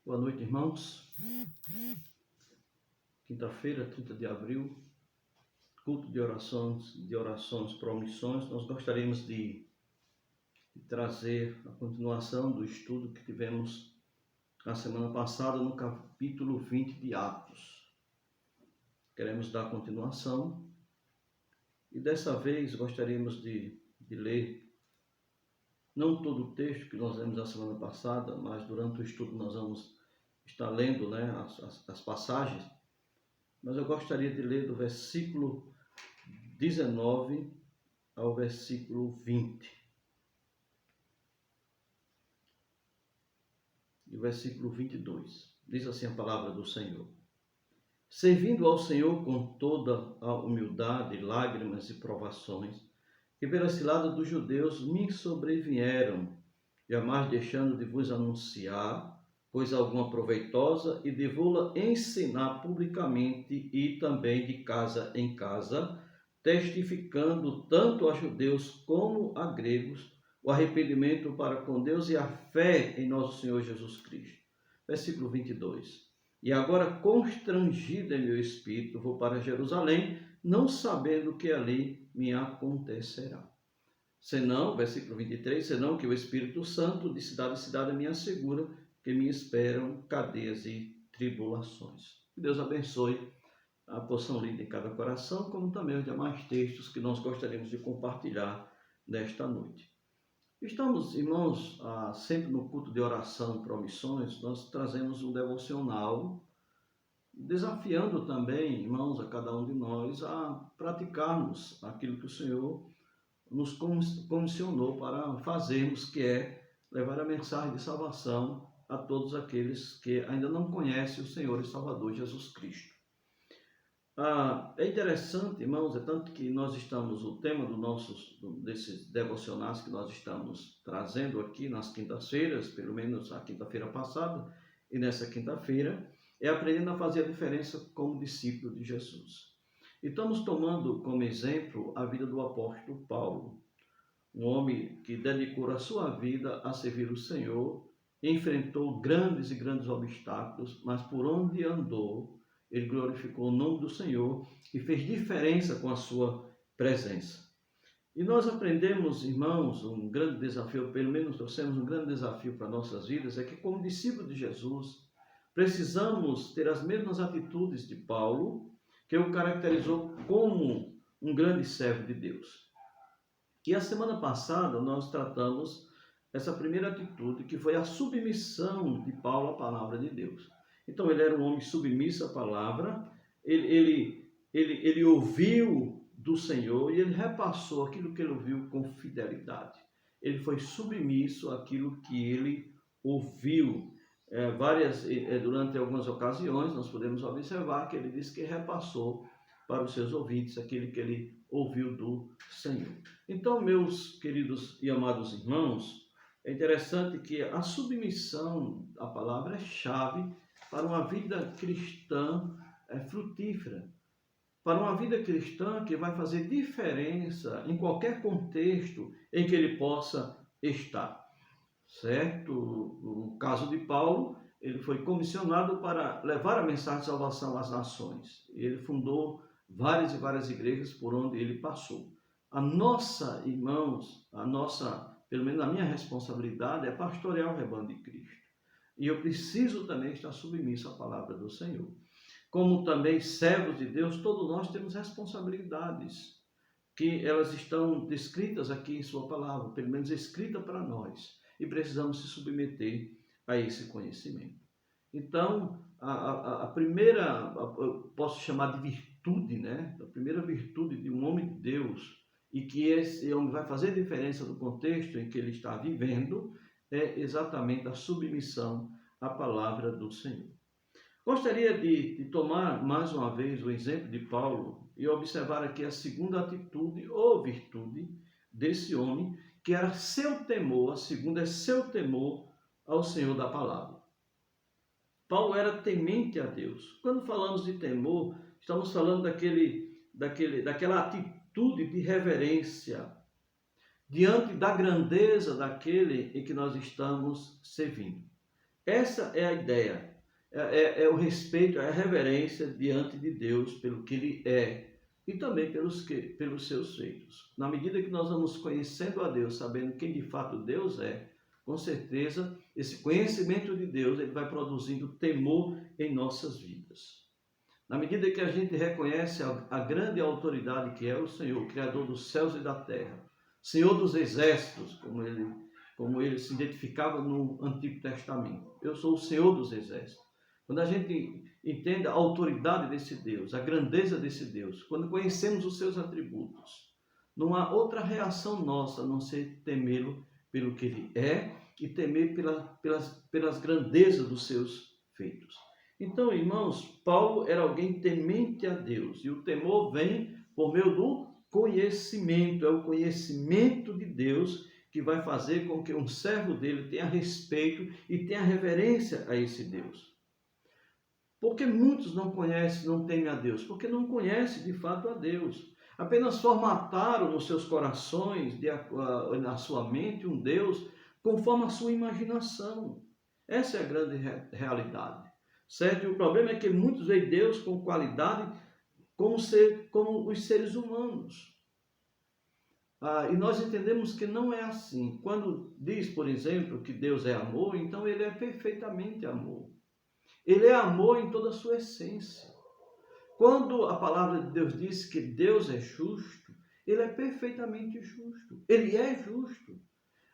Boa noite, irmãos. Quinta-feira, 30 de abril, culto de orações por omissões. Nós gostaríamos de trazer a continuação do estudo que tivemos na semana passada no capítulo 20 de Atos. Queremos dar continuação e dessa vez gostaríamos de ler não todo o texto que nós lemos na semana passada, mas durante o estudo nós vamos estar lendo, as passagens. Mas eu gostaria de ler do versículo 19 ao versículo 20. E o versículo 22. Diz assim a palavra do Senhor. Servindo ao Senhor com toda a humildade, lágrimas e provações, que pela cilada dos judeus me sobrevieram, jamais deixando de vos anunciar coisa alguma proveitosa e de vou-la ensinar publicamente e também de casa em casa, testificando tanto a judeus como a gregos o arrependimento para com Deus e a fé em nosso Senhor Jesus Cristo. Versículo 22. E agora, constrangido em meu espírito, vou para Jerusalém, não sabendo o que ali me acontecerá. Senão, versículo 23, senão que o Espírito Santo de cidade em cidade me assegura que me esperam cadeias e tribulações. Que Deus abençoe a porção lida em cada coração, como também os demais textos que nós gostaríamos de compartilhar nesta noite. Estamos, irmãos, sempre no culto de oração por omissões, nós trazemos um devocional, desafiando também, irmãos, a cada um de nós a praticarmos aquilo que o Senhor nos comissionou para fazermos, que é levar a mensagem de salvação a todos aqueles que ainda não conhecem o Senhor e Salvador Jesus Cristo. É interessante, irmãos, é tanto que nós estamos, o tema desses devocionais que nós estamos trazendo aqui nas quintas-feiras, pelo menos a quinta-feira passada e nessa quinta-feira, é aprendendo a fazer a diferença como discípulo de Jesus. E estamos tomando como exemplo a vida do apóstolo Paulo, um homem que dedicou a sua vida a servir o Senhor, enfrentou grandes e grandes obstáculos, mas por onde andou, ele glorificou o nome do Senhor e fez diferença com a sua presença. E nós aprendemos, irmãos, um grande desafio, pelo menos trouxemos um grande desafio para nossas vidas, é que como discípulo de Jesus, precisamos ter as mesmas atitudes de Paulo, que o caracterizou como um grande servo de Deus. E a semana passada nós tratamos essa primeira atitude, que foi a submissão de Paulo à palavra de Deus. Então ele era um homem submisso à palavra, ele ouviu do Senhor e ele repassou aquilo que ele ouviu com fidelidade. Ele foi submisso àquilo que ele ouviu. Durante algumas ocasiões nós podemos observar que ele disse que repassou para os seus ouvintes aquilo que ele ouviu do Senhor. Então, meus queridos e amados irmãos, é interessante que a submissão à palavra é chave para uma vida cristã frutífera, para uma vida cristã que vai fazer diferença em qualquer contexto em que ele possa estar. Certo? No caso de Paulo, ele foi comissionado para levar a mensagem de salvação às nações. Ele fundou várias e várias igrejas por onde ele passou. Irmãos, pelo menos a minha responsabilidade é pastorear o rebanho de Cristo. E eu preciso também estar submisso à palavra do Senhor. Como também servos de Deus, todos nós temos responsabilidades, que elas estão descritas aqui em sua palavra, pelo menos escrita para nós. E precisamos se submeter a esse conhecimento. Então, a primeira, eu posso chamar de virtude, a primeira virtude de um homem de Deus, e que esse homem vai fazer diferença no contexto em que ele está vivendo, é exatamente a submissão à palavra do Senhor. Gostaria de tomar mais uma vez o exemplo de Paulo e observar aqui a segunda atitude ou virtude desse homem, que era seu temor, a segunda é seu temor ao Senhor da palavra. Paulo era temente a Deus. Quando falamos de temor, estamos falando daquela atitude de reverência diante da grandeza daquele em que nós estamos servindo. Essa é a ideia. É o respeito, é a reverência diante de Deus pelo que Ele é e também pelos seus feitos. Na medida que nós vamos conhecendo a Deus, sabendo quem de fato Deus é, com certeza esse conhecimento de Deus ele vai produzindo temor em nossas vidas. Na medida que a gente reconhece a grande autoridade que é o Senhor, Criador dos céus e da terra, Senhor dos exércitos, como ele se identificava no Antigo Testamento. Eu sou o Senhor dos exércitos. Quando a gente entende a autoridade desse Deus, a grandeza desse Deus, quando conhecemos os seus atributos, não há outra reação nossa a não ser temê-lo pelo que ele é e temer pelas grandezas dos seus feitos. Então, irmãos, Paulo era alguém temente a Deus e o temor vem por meio do conhecimento, é o conhecimento de Deus que vai fazer com que um servo dele tenha respeito e tenha reverência a esse Deus. Porque muitos não conhecem, não temem a Deus? Porque não conhecem de fato a Deus. Apenas formataram nos seus corações, na sua mente, um Deus conforme a sua imaginação. Essa é a grande realidade. Certo? E o problema é que muitos veem Deus com qualidade como os seres humanos. E nós entendemos que não é assim. Quando diz, por exemplo, que Deus é amor, então ele é perfeitamente amor. Ele é amor em toda a sua essência. Quando a palavra de Deus diz que Deus é justo, ele é perfeitamente justo. Ele é justo.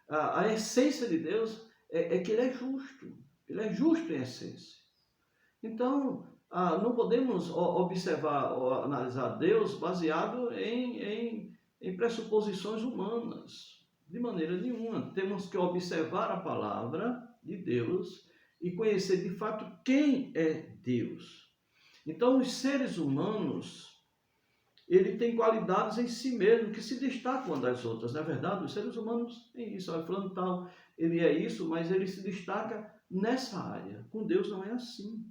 A essência de Deus é que ele é justo. Ele é justo em essência. Então, não podemos observar ou analisar Deus baseado em pressuposições humanas, de maneira nenhuma. Temos que observar a palavra de Deus e conhecer de fato quem é Deus. Então, os seres humanos, ele tem qualidades em si mesmo que se destacam das outras. Na verdade, os seres humanos têm isso. Falando tal, ele é isso, mas ele se destaca nessa área. Com Deus não é assim.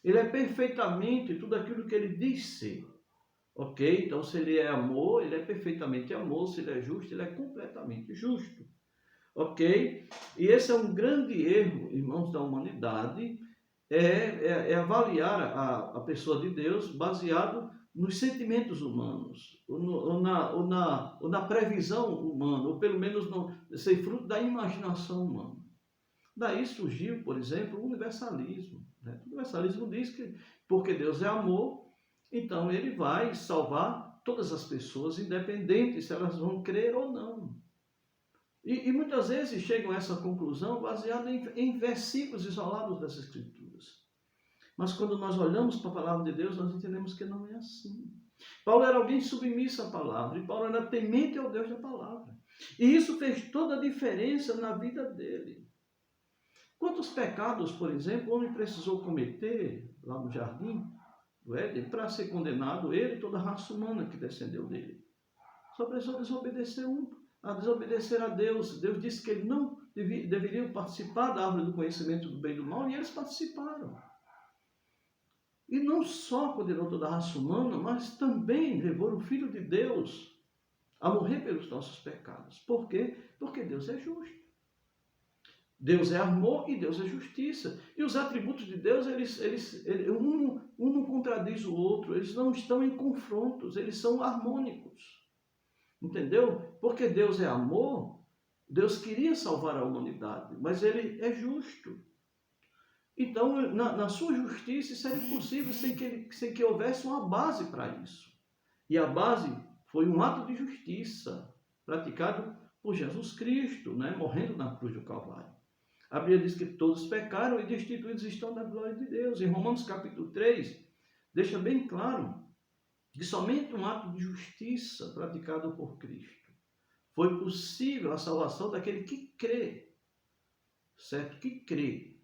Ele é perfeitamente tudo aquilo que ele diz ser. Ok? Então, se ele é amor, ele é perfeitamente amor. Se ele é justo, ele é completamente justo. Ok? E esse é um grande erro, irmãos da humanidade, é avaliar a pessoa de Deus baseado nos sentimentos humanos, ou na previsão humana, ou pelo menos ser fruto da imaginação humana. Daí surgiu, por exemplo, o universalismo. Né? O universalismo diz que porque Deus é amor, então ele vai salvar todas as pessoas, independente se elas vão crer ou não. E muitas vezes chegam a essa conclusão baseada em versículos isolados das Escrituras. Mas quando nós olhamos para a palavra de Deus, nós entendemos que não é assim. Paulo era alguém submisso à palavra, e Paulo era temente ao Deus da palavra. E isso fez toda a diferença na vida dele. Quantos pecados, por exemplo, o homem precisou cometer lá no jardim do Éden para ser condenado, ele e toda a raça humana que descendeu dele? Só precisou desobedecer a desobedecer a Deus. Deus disse que eles não deveriam participar da árvore do conhecimento do bem e do mal, e eles participaram. E não só condenou toda a raça humana, mas também levou o Filho de Deus a morrer pelos nossos pecados. Por quê? Porque Deus é justo. Deus é amor e Deus é justiça. E os atributos de Deus, um não contradiz o outro, eles não estão em confrontos, eles são harmônicos. Entendeu? Porque Deus é amor, Deus queria salvar a humanidade, mas ele é justo. Então, na sua justiça, isso era impossível sem que houvesse uma base para isso. E a base foi um ato de justiça praticado por Jesus Cristo, né? Morrendo na cruz do Calvário. A Bíblia diz que todos pecaram e destituídos estão da glória de Deus. Em Romanos capítulo 3, deixa bem claro que somente um ato de justiça praticado por Cristo foi possível a salvação daquele que crê, certo? Que crê.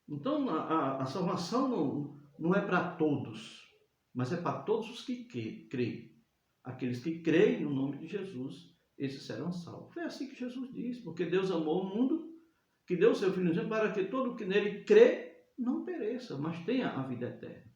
Então, a salvação não é para todos, mas é para todos os que creem. Aqueles que creem no nome de Jesus, esses serão salvos. Foi assim que Jesus disse, porque Deus amou o mundo, que deu o seu Filho para que todo que nele crê não pereça, mas tenha a vida eterna.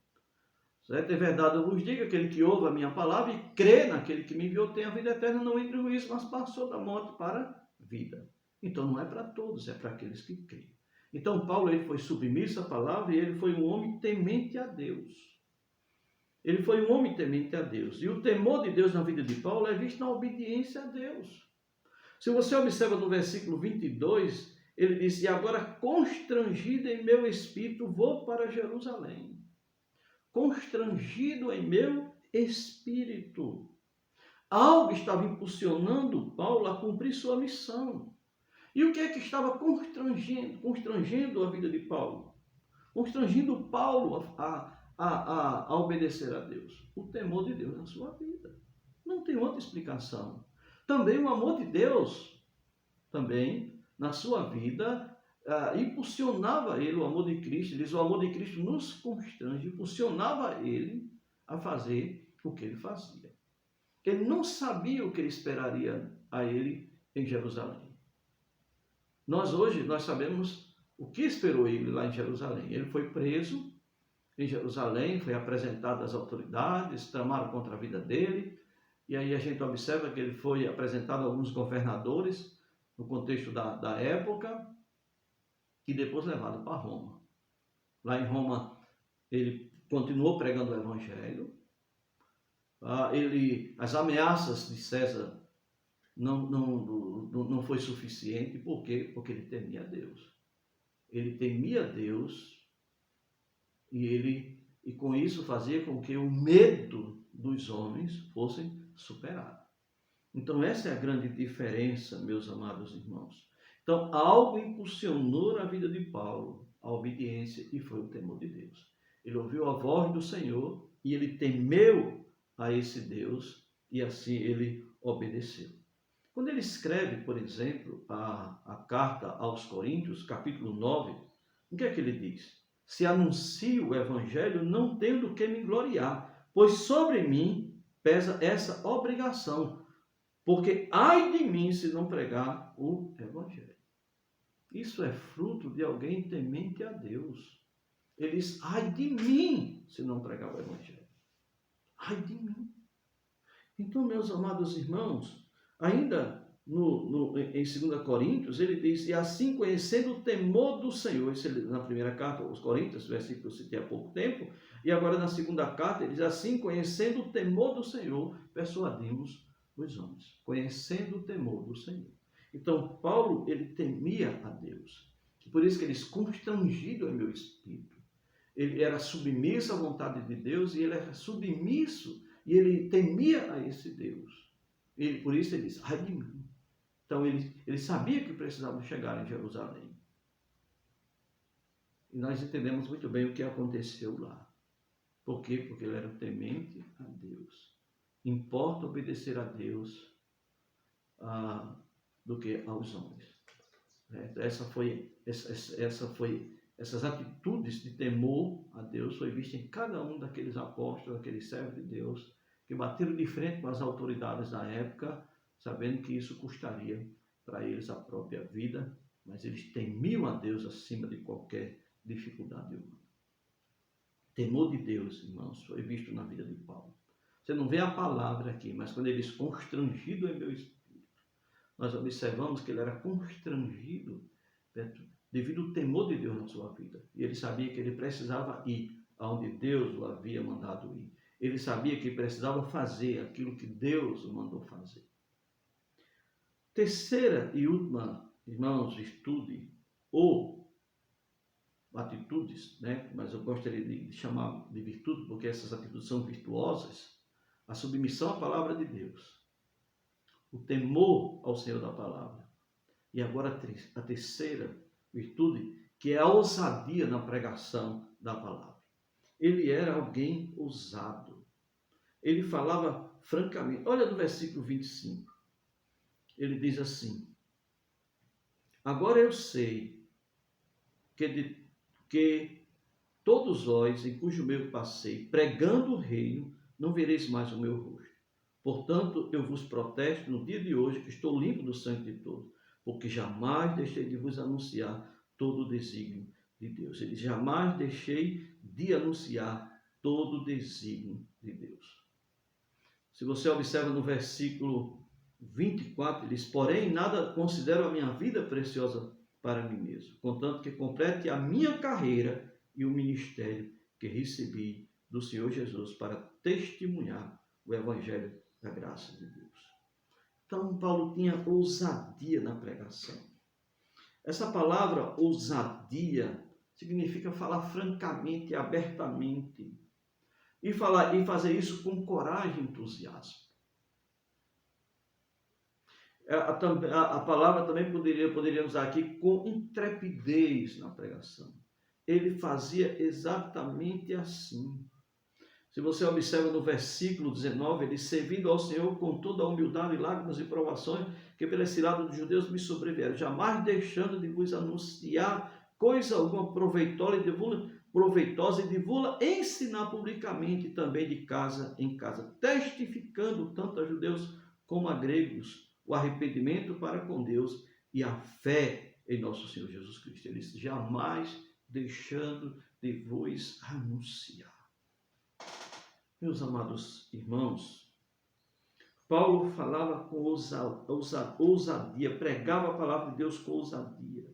Certo? É verdade, eu vos digo, aquele que ouve a minha palavra e crê naquele que me enviou tem a vida eterna, não entra em juízo, mas passou da morte para a vida. Então não é para todos, é para aqueles que creem. Então Paulo ele foi submisso à palavra e ele foi um homem temente a Deus. Ele foi um homem temente a Deus. E o temor de Deus na vida de Paulo é visto na obediência a Deus. Se você observa no versículo 22, ele diz: e agora constrangido em meu espírito vou para Jerusalém. Constrangido em meu espírito. Algo estava impulsionando Paulo a cumprir sua missão. E o que é que estava constrangendo a vida de Paulo? Constrangindo Paulo a obedecer a Deus. O temor de Deus na sua vida. Não tem outra explicação. Também o amor de Deus, também na sua vida, impulsionava ele, o amor de Cristo. Diz, o amor de Cristo nos constrange, impulsionava ele a fazer o que ele fazia. Ele não sabia o que ele esperaria a ele em Jerusalém. Nós sabemos o que esperou ele lá em Jerusalém. Ele foi preso em Jerusalém, foi apresentado às autoridades, tramaram contra a vida dele, e aí a gente observa que ele foi apresentado a alguns governadores, no contexto da época, e depois levado para Roma. Lá em Roma, ele continuou pregando o evangelho. As ameaças de César não foi suficiente. Por quê? Porque ele temia a Deus. Ele temia a Deus e com isso fazia com que o medo dos homens fosse superado. Então essa é a grande diferença, meus amados irmãos. Então algo impulsionou na vida de Paulo a obediência e foi o temor de Deus. Ele ouviu a voz do Senhor e ele temeu a esse Deus e assim ele obedeceu. Quando ele escreve, por exemplo, a carta aos Coríntios, capítulo 9, o que é que ele diz? Se anuncio o evangelho, não tenho do que me gloriar, pois sobre mim pesa essa obrigação, porque ai de mim se não pregar o evangelho. Isso é fruto de alguém temente a Deus. Ele diz, ai de mim se não pregar o evangelho. Ai de mim. Então, meus amados irmãos, ainda em 2 Coríntios, ele diz, e assim conhecendo o temor do Senhor, isso na primeira carta aos Coríntios, versículo que eu citei há pouco tempo, e agora na segunda carta, ele diz, assim conhecendo o temor do Senhor, persuadimos os homens. Conhecendo o temor do Senhor. Então, Paulo, ele temia a Deus. Por isso que ele diz, constrangido em meu espírito. Ele era submisso à vontade de Deus e ele era submisso e ele temia a esse Deus. Por isso ele diz, ai de mim. Então ele sabia que precisava chegar em Jerusalém. E nós entendemos muito bem o que aconteceu lá. Por quê? Porque ele era temente a Deus. Importa obedecer a Deus do que aos homens. Essas atitudes de temor a Deus foi vista em cada um daqueles apóstolos, daqueles servos de Deus, que bateram de frente com as autoridades da época, sabendo que isso custaria para eles a própria vida, mas eles temiam a Deus acima de qualquer dificuldade humana. Temor de Deus, irmãos, foi visto na vida de Paulo. Você não vê a palavra aqui, mas quando ele diz constrangido em meu espírito, nós observamos que ele era constrangido devido ao temor de Deus na sua vida. E ele sabia que ele precisava ir aonde Deus o havia mandado ir. Ele sabia que precisava fazer aquilo que Deus o mandou fazer. Terceira e última, irmãos, virtude ou atitudes, mas eu gostaria de chamar de virtude porque essas atitudes são virtuosas. A submissão à palavra de Deus. O temor ao Senhor da palavra. E agora a terceira virtude, que é a ousadia na pregação da palavra. Ele era alguém ousado. Ele falava francamente. Olha no versículo 25. Ele diz assim, agora eu sei que todos vós, em cujo meio passei, pregando o reino, não vereis mais o meu rosto. Portanto, eu vos protesto no dia de hoje que estou limpo do sangue de todos, porque jamais deixei de vos anunciar todo o desígnio de Deus. Ele jamais deixei de anunciar todo o desígnio de Deus. Se você observa no versículo 24, ele diz, porém, nada considero a minha vida preciosa para mim mesmo, contanto que complete a minha carreira e o ministério que recebi do Senhor Jesus para testemunhar o Evangelho da graça de Deus. Então, Paulo tinha ousadia na pregação. Essa palavra ousadia significa falar francamente e abertamente. E fazer isso com coragem e entusiasmo. A palavra também poderíamos usar aqui com intrepidez na pregação. Ele fazia exatamente assim. Se você observa no versículo 19, ele servindo ao Senhor com toda a humildade, lágrimas e provações, que pela cilada dos judeus me sobrevieram, jamais deixando de vos anunciar coisa alguma proveitosa e divulga ensinar publicamente também de casa em casa, testificando tanto a judeus como a gregos o arrependimento para com Deus e a fé em nosso Senhor Jesus Cristo. Ele disse, jamais deixando de vos anunciar. Meus amados irmãos, Paulo falava com ousadia, pregava a palavra de Deus com ousadia.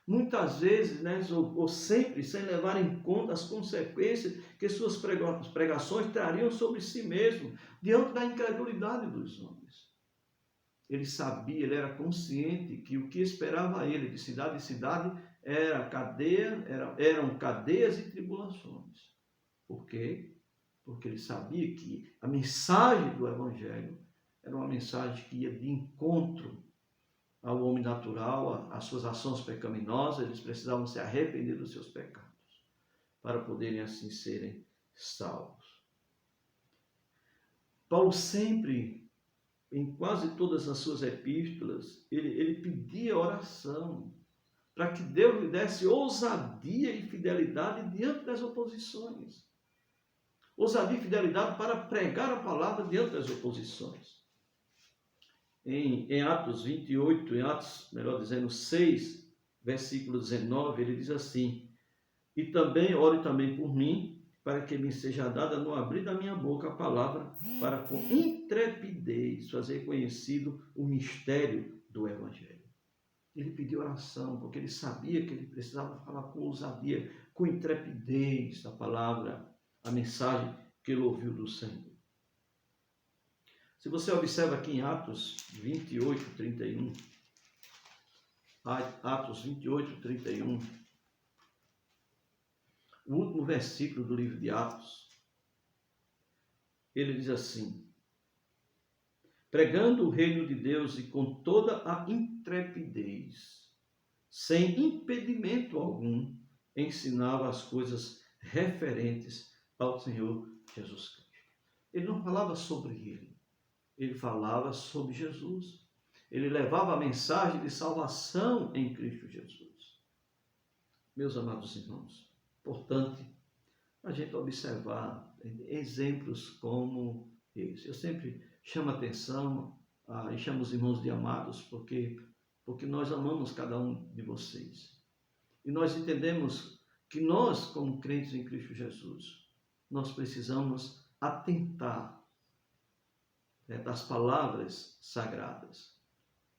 Muitas vezes, ou sempre, sem levar em conta as consequências que suas pregações trariam sobre si mesmo, diante da incredulidade dos homens. Ele sabia, ele era consciente que o que esperava ele de cidade em cidade eram cadeias e tribulações. Por quê? Porque ele sabia que a mensagem do Evangelho era uma mensagem que ia de encontro ao homem natural, às suas ações pecaminosas. Eles precisavam se arrepender dos seus pecados para poderem assim serem salvos. Paulo sempre, em quase todas as suas epístolas, ele pedia oração para que Deus lhe desse ousadia e fidelidade diante das oposições. Ousadia e fidelidade para pregar a palavra diante das oposições. Em Atos 28, melhor dizendo, 6, versículo 19, ele diz assim, e também, ore também por mim, para que me seja dada no abrir da minha boca a palavra, para com intrepidez fazer conhecido o mistério do Evangelho. Ele pediu oração, porque ele sabia que ele precisava falar com ousadia, com intrepidez a palavra, a mensagem que ele ouviu do Senhor. Se você observa aqui em Atos 28, 31, Atos 28, 31, o último versículo do livro de Atos, ele diz assim, pregando o reino de Deus e com toda a intrepidez, sem impedimento algum, ensinava as coisas referentes ao Senhor Jesus Cristo. Ele não falava sobre ele falava sobre Jesus. Ele levava a mensagem de salvação em Cristo Jesus. Meus amados irmãos, importante a gente observar exemplos como esse. Eu sempre chamo a atenção e chamo os irmãos de amados, porque nós amamos cada um de vocês. E nós entendemos que nós, como crentes em Cristo Jesus, nós precisamos atentar das palavras sagradas,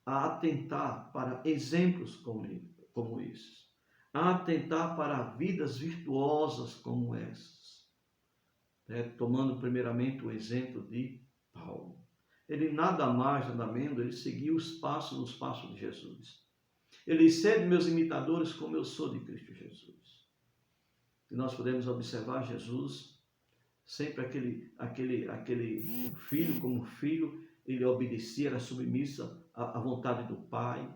a atentar para exemplos como esses, a atentar para vidas virtuosas como essas, tomando primeiramente o exemplo de Paulo. Ele nada mais, nada menos, ele seguiu os passos de Jesus. Ele sede meus imitadores como eu sou de Cristo Jesus. E nós podemos observar Jesus sempre aquele filho como filho, ele obedecia, era submisso à vontade do Pai.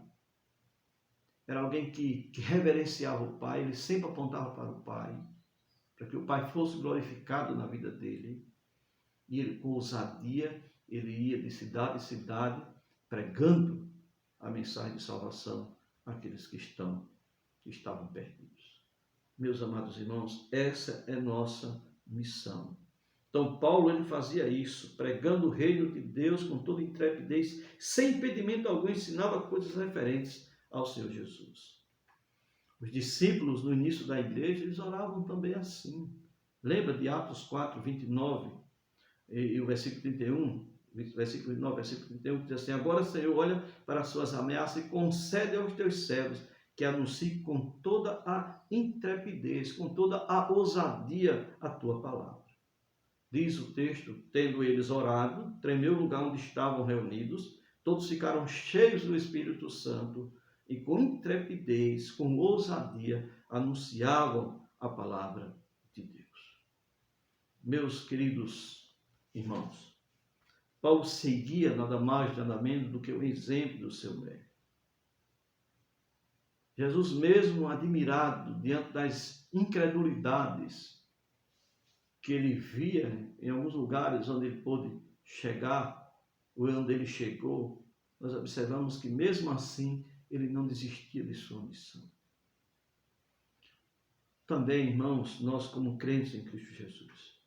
Era alguém que reverenciava o Pai, ele sempre apontava para o Pai, para que o Pai fosse glorificado na vida dele. E ele, com ousadia, ele ia de cidade em cidade, pregando a mensagem de salvação àqueles que estavam perdidos. Meus amados irmãos, essa é nossa missão. Então Paulo ele fazia isso, pregando o reino de Deus com toda intrepidez, sem impedimento algum, ensinava coisas referentes ao Senhor Jesus. Os discípulos no início da igreja, eles oravam também assim. Lembra de Atos 4, 29 e o versículo 31? Versículo 29, versículo 31, que diz assim, agora, Senhor, olha para as suas ameaças e concede aos teus servos que anuncie com toda a intrepidez, com toda a ousadia a tua palavra. Diz o texto, tendo eles orado, tremeu o lugar onde estavam reunidos, todos ficaram cheios do Espírito Santo e com intrepidez, com ousadia, anunciavam a palavra de Deus. Meus queridos irmãos, Paulo seguia nada mais, nada menos do que o exemplo do seu mestre. Jesus mesmo, admirado diante das incredulidades que ele via em alguns lugares onde ele pôde chegar, ou onde ele chegou, nós observamos que mesmo assim ele não desistia de sua missão. Também, irmãos, nós como crentes em Cristo Jesus,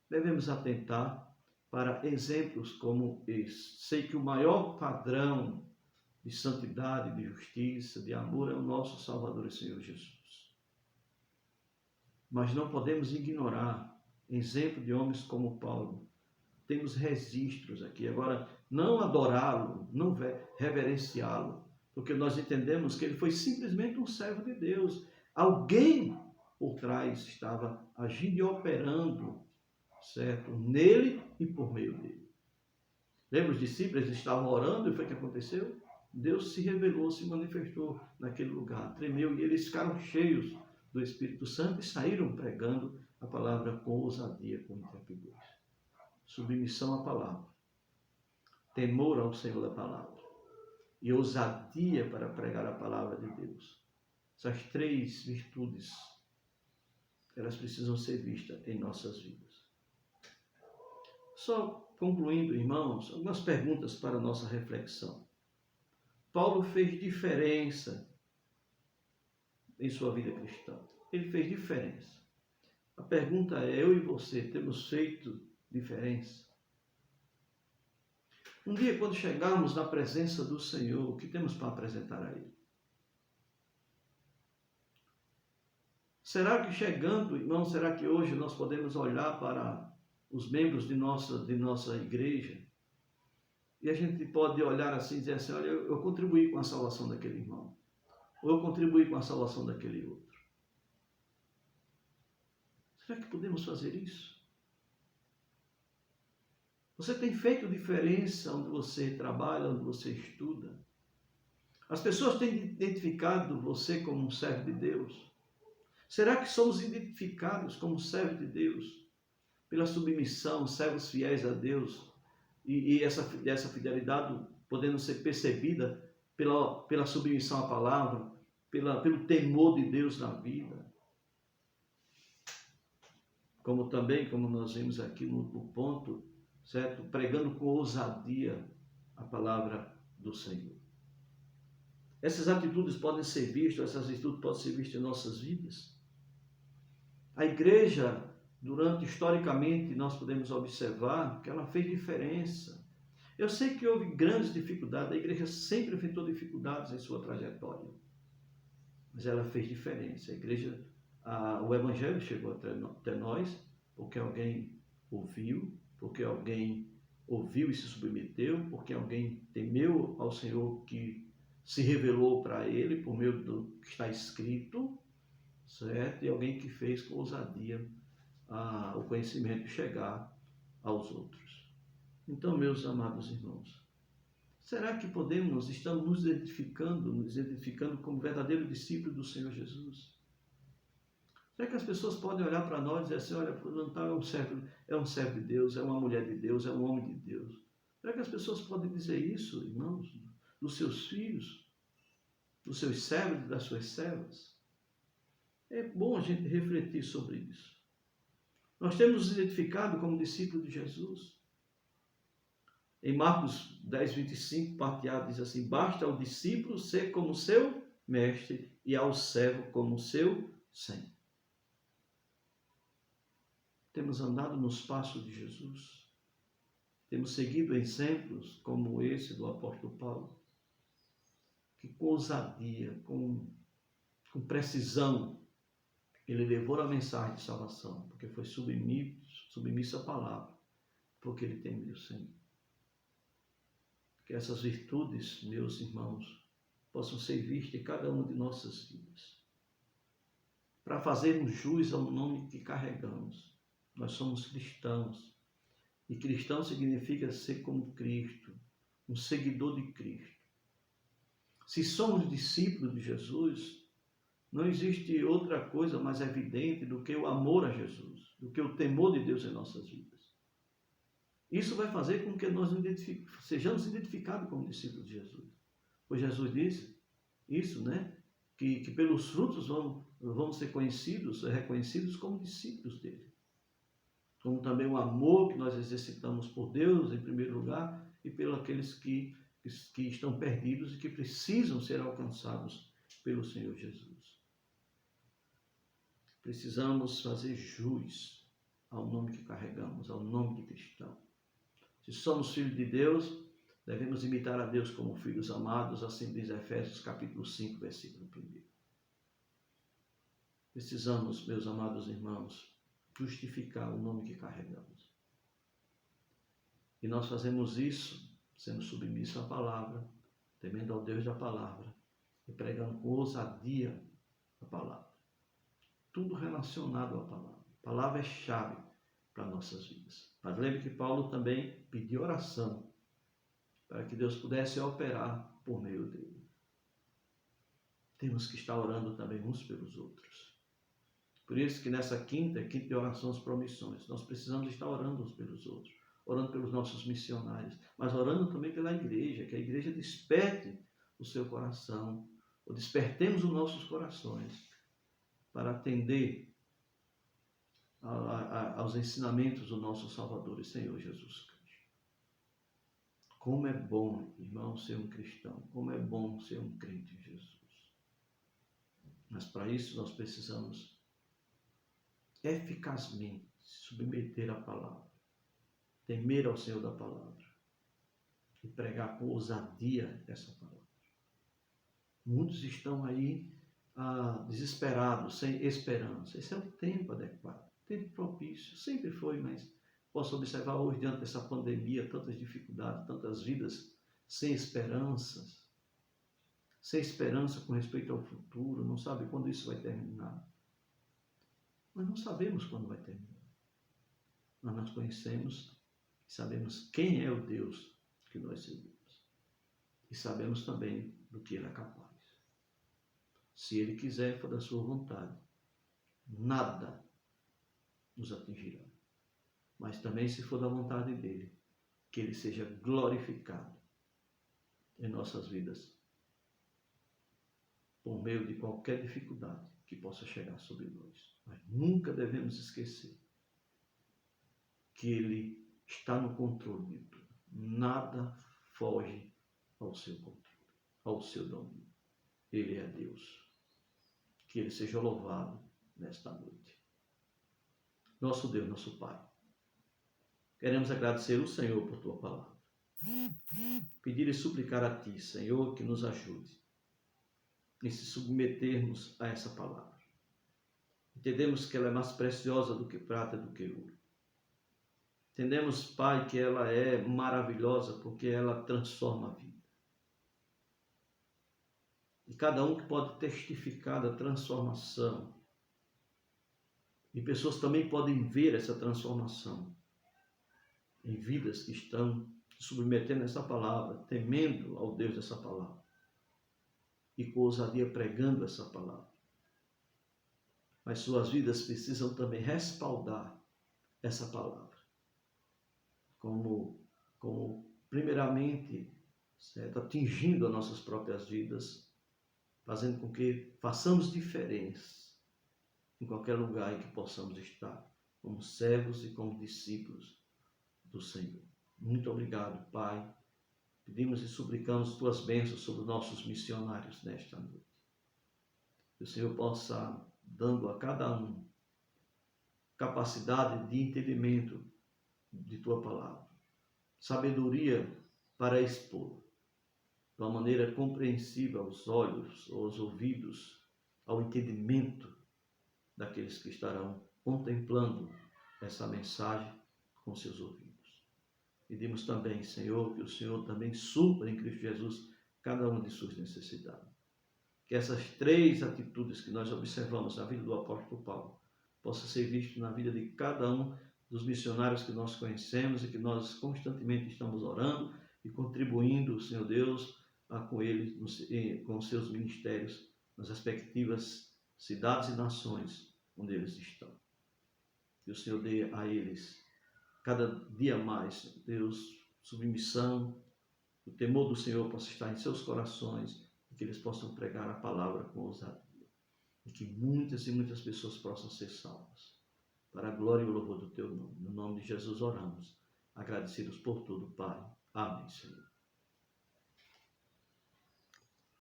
devemos atentar para exemplos como esse. Sei que o maior padrão de santidade, de justiça, de amor é o nosso Salvador e Senhor Jesus. Mas não podemos ignorar exemplo de homens como Paulo. Temos registros aqui. Agora, não adorá-lo, não reverenciá-lo, porque nós entendemos que ele foi simplesmente um servo de Deus. Alguém por trás estava agindo e operando, certo? Nele e por meio dele. Lembra, os discípulos estavam orando e foi o que aconteceu? Deus se revelou, se manifestou naquele lugar, tremeu e eles ficaram cheios do Espírito Santo e saíram pregando a palavra com ousadia, com intrepidez. Submissão à palavra, temor ao Senhor da palavra e ousadia para pregar a palavra de Deus. Essas três virtudes, elas precisam ser vistas em nossas vidas. Só concluindo, irmãos, algumas perguntas para a nossa reflexão. Paulo fez diferença em sua vida cristã. Ele fez diferença. A pergunta é, eu e você temos feito diferença? Um dia, quando chegarmos na presença do Senhor, o que temos para apresentar a Ele? Será que chegando, irmão, será que hoje nós podemos olhar para os membros de nossa igreja e a gente pode olhar assim e dizer assim, olha, eu contribuí com a salvação daquele irmão, ou eu contribuí com a salvação daquele outro? Será que podemos fazer isso? Você tem feito diferença onde você trabalha, onde você estuda? As pessoas têm identificado você como um servo de Deus? Será que somos identificados como servo de Deus? Pela submissão, servos fiéis a Deus, e essa fidelidade podendo ser percebida pela submissão à palavra, pelo temor de Deus na vida. Como também, como nós vimos aqui no ponto, certo? Pregando com ousadia a palavra do Senhor. Essas atitudes podem ser vistas, essas atitudes podem ser vistas em nossas vidas. A igreja, historicamente, nós podemos observar que ela fez diferença. Eu sei que houve grandes dificuldades, a igreja sempre enfrentou dificuldades em sua trajetória, mas ela fez diferença. A igreja, o evangelho chegou até nós porque alguém ouviu, e se submeteu, porque alguém temeu ao Senhor que se revelou para ele por meio do que está escrito, certo? E alguém que fez com ousadia o conhecimento chegar aos outros. Então, meus amados irmãos, será que estamos nos identificando como verdadeiro discípulo do Senhor Jesus? Será que as pessoas podem olhar para nós e dizer assim, olha, é um servo de Deus, é uma mulher de Deus, é um homem de Deus? Será que as pessoas podem dizer isso, irmãos, dos seus filhos, dos seus servos e das suas servas? É bom a gente refletir sobre isso. Nós temos nos identificado como discípulos de Jesus. Em Marcos 10, 25, parte A, diz assim, basta ao discípulo ser como seu mestre e ao servo como seu senhor. Temos andado nos passos de Jesus. Temos seguido exemplos como esse do apóstolo Paulo, que com ousadia, com precisão, ele levou a mensagem de salvação, porque foi submisso à palavra, porque ele temia o Senhor. Que essas virtudes, meus irmãos, possam ser vistas em cada uma de nossas vidas. Para fazermos jus ao nome que carregamos. Nós somos cristãos. E cristão significa ser como Cristo, um seguidor de Cristo. Se somos discípulos de Jesus, não existe outra coisa mais evidente do que o amor a Jesus, do que o temor de Deus em nossas vidas. Isso vai fazer com que nós sejamos identificados como discípulos de Jesus. Pois Jesus disse isso, né? Que pelos frutos vamos ser conhecidos, reconhecidos como discípulos dele. Como também o amor que nós exercitamos por Deus, em primeiro lugar, e pelos aqueles que estão perdidos e que precisam ser alcançados pelo Senhor Jesus. Precisamos fazer jus ao nome que carregamos, ao nome de cristão. Se somos filhos de Deus, devemos imitar a Deus como filhos amados, assim diz Efésios capítulo 5, versículo 1. Precisamos, meus amados irmãos, justificar o nome que carregamos. E nós fazemos isso sendo submissos à palavra, temendo ao Deus da palavra e pregando com ousadia a palavra. Tudo relacionado à palavra. A palavra é chave para nossas vidas. Mas lembre que Paulo também pediu oração para que Deus pudesse operar por meio dele. Temos que estar orando também uns pelos outros. Por isso que nessa quinta de orações por missões, nós precisamos estar orando uns pelos outros, orando pelos nossos missionários, mas orando também pela igreja, que a igreja desperte o seu coração, ou despertemos os nossos corações para atender aos ensinamentos do nosso Salvador e Senhor Jesus Cristo. Como é bom, irmão, ser um cristão, como é bom ser um crente em Jesus. Mas para isso nós precisamos eficazmente submeter à palavra, temer ao Senhor da palavra e pregar com ousadia essa palavra. Muitos estão aí desesperados, sem esperança. Esse é o tempo adequado, tempo propício, sempre foi, mas posso observar hoje, diante dessa pandemia, tantas dificuldades, tantas vidas sem esperanças, sem esperança com respeito ao futuro, não sabe quando isso vai terminar. Nós não sabemos quando vai terminar. Mas nós conhecemos e sabemos quem é o Deus que nós servimos. E sabemos também do que Ele é capaz. Se Ele quiser, for da sua vontade, nada nos atingirá. Mas também, se for da vontade dEle, que Ele seja glorificado em nossas vidas, por meio de qualquer dificuldade que possa chegar sobre nós. Mas nunca devemos esquecer que Ele está no controle de tudo. Nada foge ao seu controle, ao seu domínio. Ele é Deus. Que Ele seja louvado nesta noite. Nosso Deus, nosso Pai, queremos agradecer o Senhor por Tua palavra. Pedir e suplicar a Ti, Senhor, que nos ajude em se submetermos a essa palavra. Entendemos que ela é mais preciosa do que prata, do que ouro. Entendemos, Pai, que ela é maravilhosa porque ela transforma a vida. E cada um que pode testificar da transformação. E pessoas também podem ver essa transformação em vidas que estão se submetendo a essa palavra, temendo ao Deus dessa palavra. E com ousadia pregando essa palavra. Mas suas vidas precisam também respaldar essa palavra. Como primeiramente, certo, atingindo as nossas próprias vidas, fazendo com que façamos diferença em qualquer lugar em que possamos estar, como servos e como discípulos do Senhor. Muito obrigado, Pai. Pedimos e suplicamos Tuas bênçãos sobre os nossos missionários nesta noite. Que o Senhor possa, dando a cada um capacidade de entendimento de Tua palavra, sabedoria para expor, de uma maneira compreensível aos olhos, aos ouvidos, ao entendimento daqueles que estarão contemplando essa mensagem com seus ouvidos. Pedimos também, Senhor, que o Senhor também supra em Cristo Jesus cada uma de suas necessidades. Que essas 3 atitudes que nós observamos na vida do apóstolo Paulo possa ser visto na vida de cada um dos missionários que nós conhecemos e que nós constantemente estamos orando e contribuindo, Senhor Deus, com eles, com seus ministérios, nas respectivas cidades e nações onde eles estão. Que o Senhor dê a eles cada dia mais, Deus, submissão, o temor do Senhor possa estar em seus corações e que eles possam pregar a palavra com ousadia. E que muitas e muitas pessoas possam ser salvas. Para a glória e o louvor do teu nome. No nome de Jesus oramos, agradecidos por tudo, Pai. Amém, Senhor.